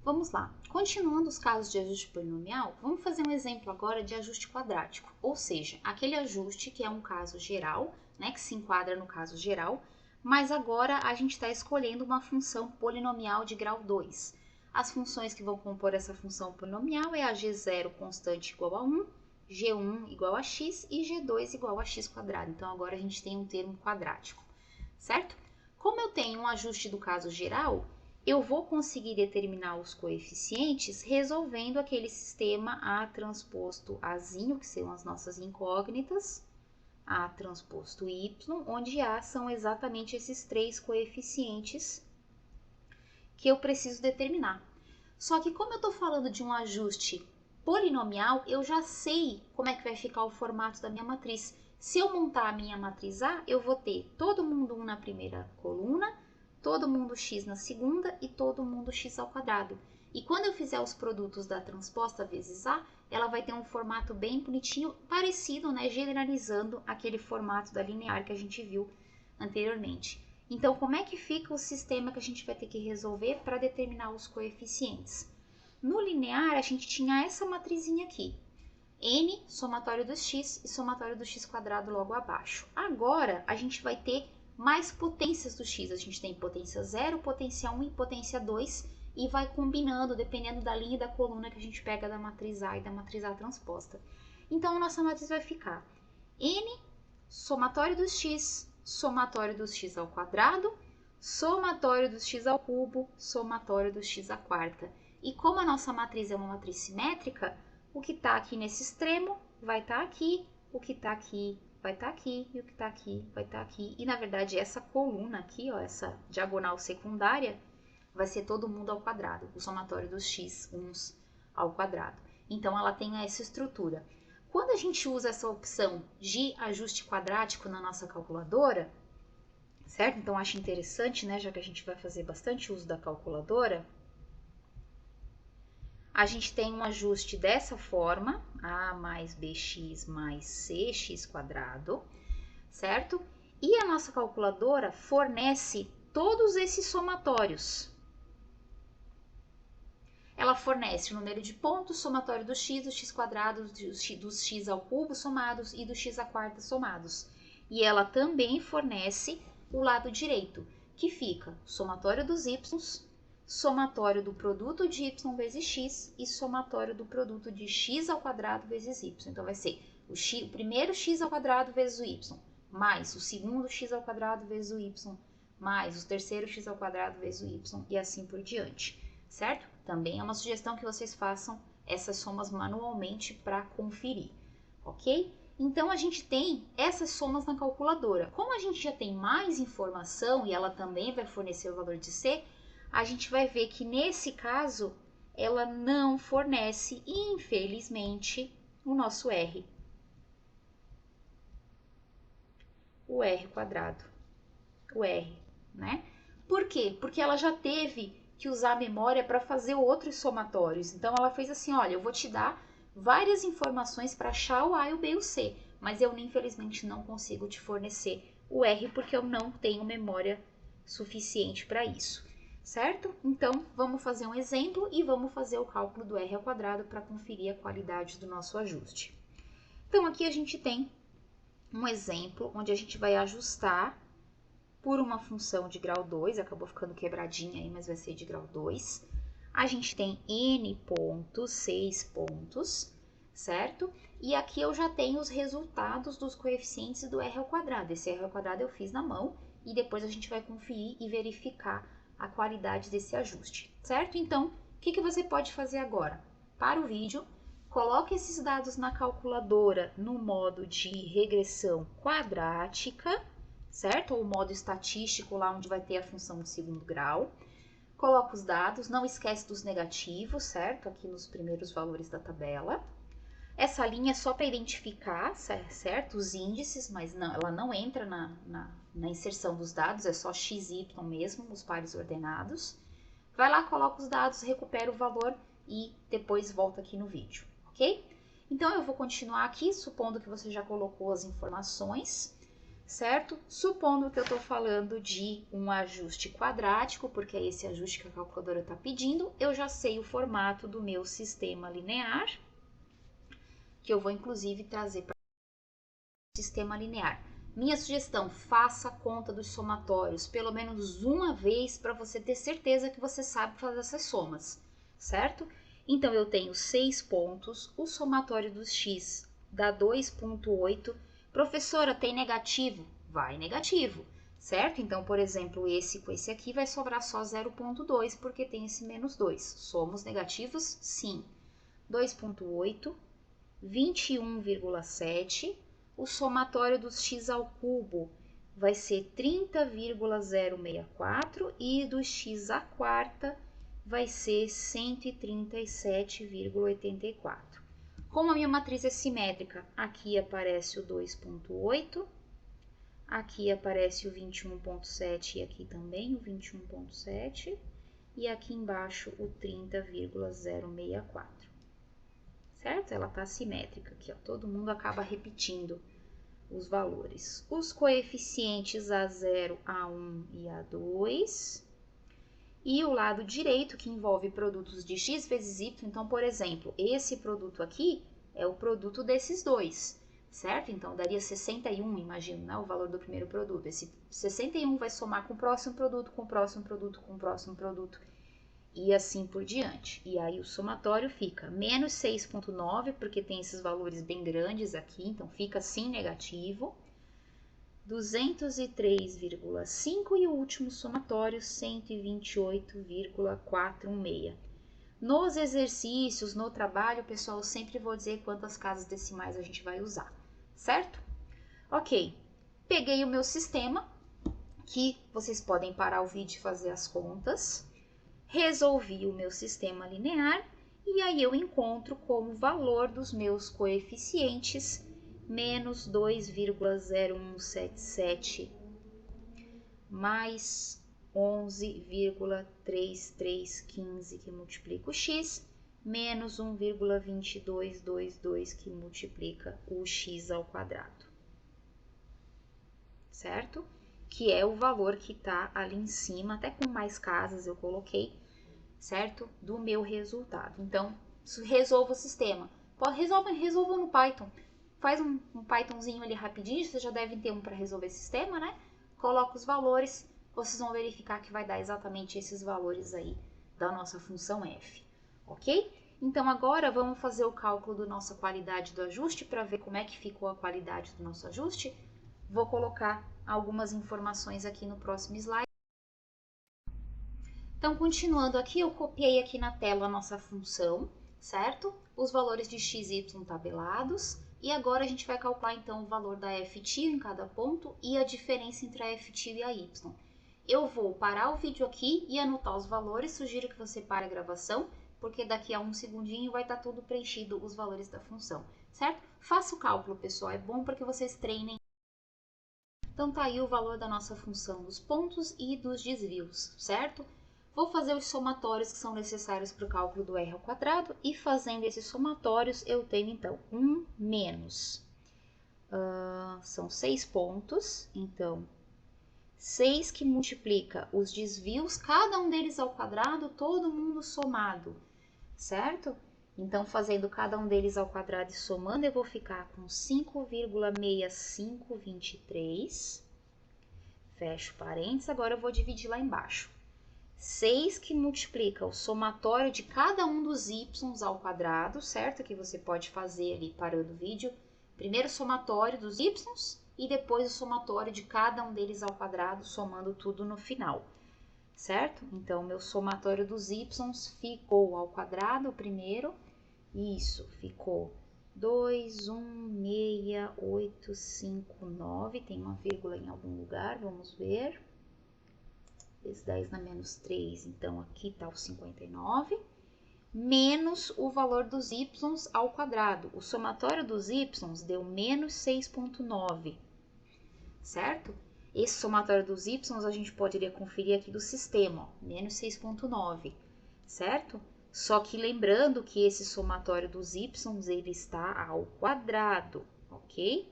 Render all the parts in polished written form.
Vamos lá. Continuando os casos de ajuste polinomial, vamos fazer um exemplo agora de ajuste quadrático, ou seja, aquele ajuste que é um caso geral, né, que se enquadra no caso geral, mas agora a gente está escolhendo uma função polinomial de grau 2. As funções que vão compor essa função polinomial é a g0 constante igual a 1, g1 igual a x e g2 igual a x quadrado. Então agora a gente tem um termo quadrático, certo? Como eu tenho um ajuste do caso geral, eu vou conseguir determinar os coeficientes resolvendo aquele sistema A transposto Azinho, que são as nossas incógnitas, A transposto Y, onde A são exatamente esses três coeficientes que eu preciso determinar. Só que como eu estou falando de um ajuste polinomial, eu já sei como é que vai ficar o formato da minha matriz. Se eu montar a minha matriz A, eu vou ter todo mundo 1 na primeira coluna, todo mundo x na segunda e todo mundo x ao quadrado. E quando eu fizer os produtos da transposta vezes A, ela vai ter um formato bem bonitinho, parecido, né, generalizando aquele formato da linear que a gente viu anteriormente. Então, como é que fica o sistema que a gente vai ter que resolver para determinar os coeficientes? No linear, a gente tinha essa matrizinha aqui, n, somatório dos x e somatório do x quadrado logo abaixo. Agora, a gente vai ter mais potências do x. A gente tem potência 0, potência 1 e potência 2 e vai combinando, dependendo da linha e da coluna que a gente pega da matriz A e da matriz A transposta. Então, a nossa matriz vai ficar n, somatório dos x, somatório dos x ao quadrado, somatório dos x ao cubo, somatório dos x à quarta. E como a nossa matriz é uma matriz simétrica, o que está aqui nesse extremo vai estar aqui, o que está aqui vai estar aqui, e o que está aqui vai estar aqui. E, na verdade, essa coluna aqui, ó, essa diagonal secundária, vai ser todo mundo ao quadrado, o somatório dos x uns ao quadrado. Então, ela tem essa estrutura. Quando a gente usa essa opção de ajuste quadrático na nossa calculadora, certo? Então, acho interessante, né, já que a gente vai fazer bastante uso da calculadora, a gente tem um ajuste dessa forma, a mais bx mais cx quadrado, certo? E a nossa calculadora fornece todos esses somatórios. Ela fornece o número de pontos, somatório do x quadrado, dos x ao cubo somados e do x à quarta somados. E ela também fornece o lado direito, que fica o somatório dos y, somatório do produto de y vezes x e somatório do produto de x ao quadrado vezes y. Então, vai ser o primeiro x ao quadrado vezes o y, mais o segundo x ao quadrado vezes o y, mais o terceiro x ao quadrado vezes o y, e assim por diante, certo? Também é uma sugestão que vocês façam essas somas manualmente para conferir, ok? Então, a gente tem essas somas na calculadora. Como a gente já tem mais informação e ela também vai fornecer o valor de C, a gente vai ver que nesse caso ela não fornece, infelizmente, o nosso R. O R quadrado. O R, né? Por quê? Porque ela já teve que usar a memória para fazer outros somatórios. Então, ela fez assim, olha, eu vou te dar várias informações para achar o A, o B e o C, mas eu, infelizmente, não consigo te fornecer o R porque eu não tenho memória suficiente para isso. Certo? Então, vamos fazer um exemplo e vamos fazer o cálculo do R ao quadrado para conferir a qualidade do nosso ajuste. Então, aqui a gente tem um exemplo onde a gente vai ajustar por uma função de grau 2, acabou ficando quebradinha aí, mas vai ser de grau 2. A gente tem n pontos, 6 pontos, certo? E aqui eu já tenho os resultados dos coeficientes do R ao quadrado. Esse R ao quadrado eu fiz na mão e depois a gente vai conferir e verificar a qualidade desse ajuste, certo? Então, o que você pode fazer agora? Para o vídeo, coloque esses dados na calculadora no modo de regressão quadrática, certo? Ou modo estatístico, lá onde vai ter a função de segundo grau. Coloca os dados, não esquece dos negativos, certo? Aqui nos primeiros valores da tabela. Essa linha é só para identificar, certo? Os índices, mas não, ela não entra na inserção dos dados, é só x e y mesmo, os pares ordenados. Vai lá, coloca os dados, recupera o valor e depois volta aqui no vídeo, ok? Então, eu vou continuar aqui, supondo que você já colocou as informações. certo? Supondo que eu estou falando de um ajuste quadrático, porque é esse ajuste que a calculadora está pedindo, eu já sei o formato do meu sistema linear, que eu vou inclusive trazer para o sistema linear. Minha sugestão, faça a conta dos somatórios pelo menos uma vez para você ter certeza que você sabe fazer essas somas, certo? Então, eu tenho 6 pontos, o somatório dos x dá 2,8. Professora, tem negativo? Vai negativo, certo? Então, por exemplo, esse com esse aqui vai sobrar só 0,2 porque tem esse menos 2. Somos negativos? Sim. 2,8, 21,7. O somatório dos x ao cubo vai ser 30,064 e do x à quarta vai ser 137,84. Como a minha matriz é simétrica, aqui aparece o 2,8, aqui aparece o 21,7 e aqui também o 21,7 e aqui embaixo o 30,064. Certo? Ela está simétrica aqui, ó. Todo mundo acaba repetindo os valores. Os coeficientes A0, A1 e A2. E o lado direito, que envolve produtos de x vezes y. Então, por exemplo, esse produto aqui é o produto desses dois, certo? Então, daria 61, imagino, né? O valor do primeiro produto. Esse 61 vai somar com o próximo produto, com o próximo produto, com o próximo produto. E assim por diante. E aí o somatório fica menos 6,9, porque tem esses valores bem grandes aqui, então fica assim negativo. 203,5 e o último somatório 128,416. Nos exercícios, no trabalho, pessoal, eu sempre vou dizer quantas casas decimais a gente vai usar, certo? Ok, peguei o meu sistema, que vocês podem parar o vídeo e fazer as contas. Resolvi o meu sistema linear e aí eu encontro como valor dos meus coeficientes menos 2,0177 mais 11,3315 que multiplica o x, menos 1,2222 que multiplica o x ao quadrado, certo? Que é o valor que está ali em cima, até com mais casas eu coloquei, certo? Do meu resultado. Então, resolva o sistema. Resolva no Python. Faz um Pythonzinho ali rapidinho, vocês já devem ter um para resolver sistema, né? Coloca os valores, vocês vão verificar que vai dar exatamente esses valores aí da nossa função f, ok? Então, agora vamos fazer o cálculo da nossa qualidade do ajuste para ver como é que ficou a qualidade do nosso ajuste. Vou colocar algumas informações aqui no próximo slide. Então, continuando aqui, eu copiei aqui na tela a nossa função, certo? Os valores de x e y tabelados. E agora a gente vai calcular, então, o valor da f tio em cada ponto e a diferença entre a f tio e a y. Eu vou parar o vídeo aqui e anotar os valores. Sugiro que você pare a gravação, porque daqui a um segundinho vai estar tudo preenchido os valores da função, certo? Faça o cálculo, pessoal. É bom para que vocês treinem. Então, tá aí o valor da nossa função dos pontos e dos desvios, certo? Vou fazer os somatórios que são necessários para o cálculo do r ao quadrado e fazendo esses somatórios eu tenho então 1 menos, são 6 pontos, então 6 que multiplica os desvios, cada um deles ao quadrado, todo mundo somado, certo? Então fazendo cada um deles ao quadrado e somando eu vou ficar com 5,6523, fecho parênteses, agora eu vou dividir lá embaixo. 6 que multiplica o somatório de cada um dos y ao quadrado, certo? Que você pode fazer ali parando o vídeo. Primeiro o somatório dos y e depois o somatório de cada um deles ao quadrado, somando tudo no final, certo? Então, meu somatório dos y ficou ao quadrado primeiro. Isso, ficou 2,16859. Tem uma vírgula em algum lugar, vamos ver. 10 na menos 3, então aqui está o 59, menos o valor dos y ao quadrado. O somatório dos y deu menos 6,9, certo? Esse somatório dos y a gente poderia conferir aqui do sistema, ó, menos 6,9, certo? Só que lembrando que esse somatório dos y ele está ao quadrado, ok?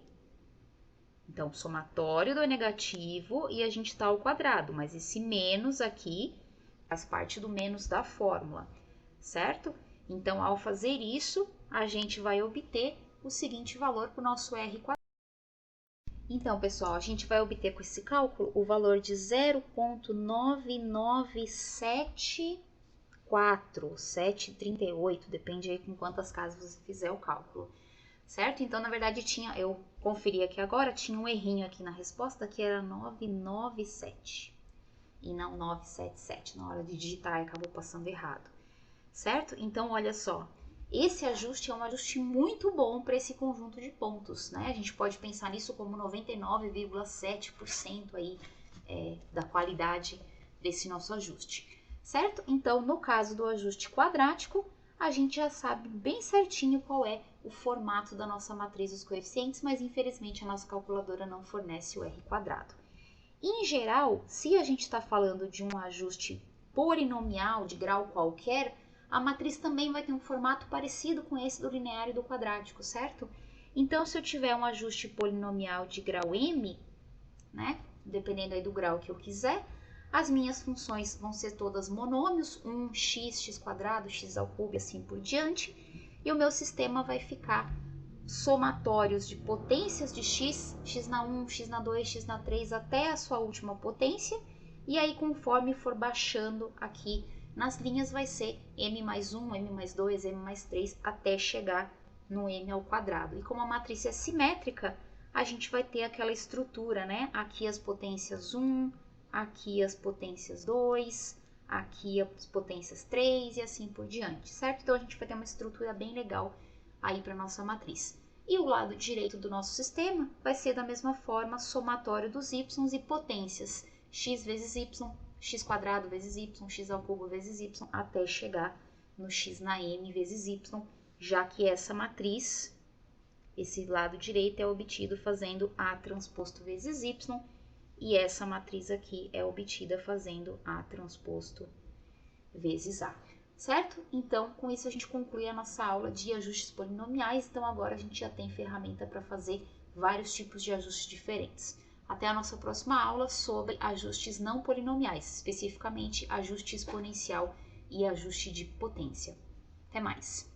Então, somatório do negativo e a gente está ao quadrado, mas esse menos aqui faz parte do menos da fórmula, certo? Então, ao fazer isso, a gente vai obter o seguinte valor para o nosso R quadrado. Então, pessoal, a gente vai obter com esse cálculo o valor de 0,9974, 738, depende aí com quantas casas você fizer o cálculo, certo? Então, na verdade, eu conferi aqui agora, tinha um errinho aqui na resposta que era 997 e não 977, na hora de digitar acabou passando errado, certo? Então, olha só, esse ajuste é um ajuste muito bom para esse conjunto de pontos, né? A gente pode pensar nisso como 99,7% aí da qualidade desse nosso ajuste, certo? Então, no caso do ajuste quadrático, a gente já sabe bem certinho qual é o formato da nossa matriz dos coeficientes, mas infelizmente a nossa calculadora não fornece o R quadrado. Em geral, se a gente está falando de um ajuste polinomial de grau qualquer, a matriz também vai ter um formato parecido com esse do linear e do quadrático, certo? Então, se eu tiver um ajuste polinomial de grau m, né, dependendo aí do grau que eu quiser, as minhas funções vão ser todas monômios, 1x, x quadrado, x ao cubo e assim por diante, e o meu sistema vai ficar somatórios de potências de x, x na 1, x na 2, x na 3, até a sua última potência, e aí conforme for baixando aqui nas linhas vai ser m mais 1, m mais 2, m mais 3, até chegar no m ao quadrado. E como a matriz é simétrica, a gente vai ter aquela estrutura, né? Aqui as potências 1, aqui as potências 2, aqui as potências 3 e assim por diante, certo? Então a gente vai ter uma estrutura bem legal aí para nossa matriz. E o lado direito do nosso sistema vai ser da mesma forma somatório dos y e potências, x vezes y, x quadrado vezes y, x ao cubo vezes y, até chegar no x na m vezes y, já que essa matriz, esse lado direito é obtido fazendo A transposto vezes y, e essa matriz aqui é obtida fazendo A transposto vezes A. Certo? Então, com isso a gente conclui a nossa aula de ajustes polinomiais. Então, agora a gente já tem ferramenta para fazer vários tipos de ajustes diferentes. Até a nossa próxima aula sobre ajustes não polinomiais, especificamente ajuste exponencial e ajuste de potência. Até mais!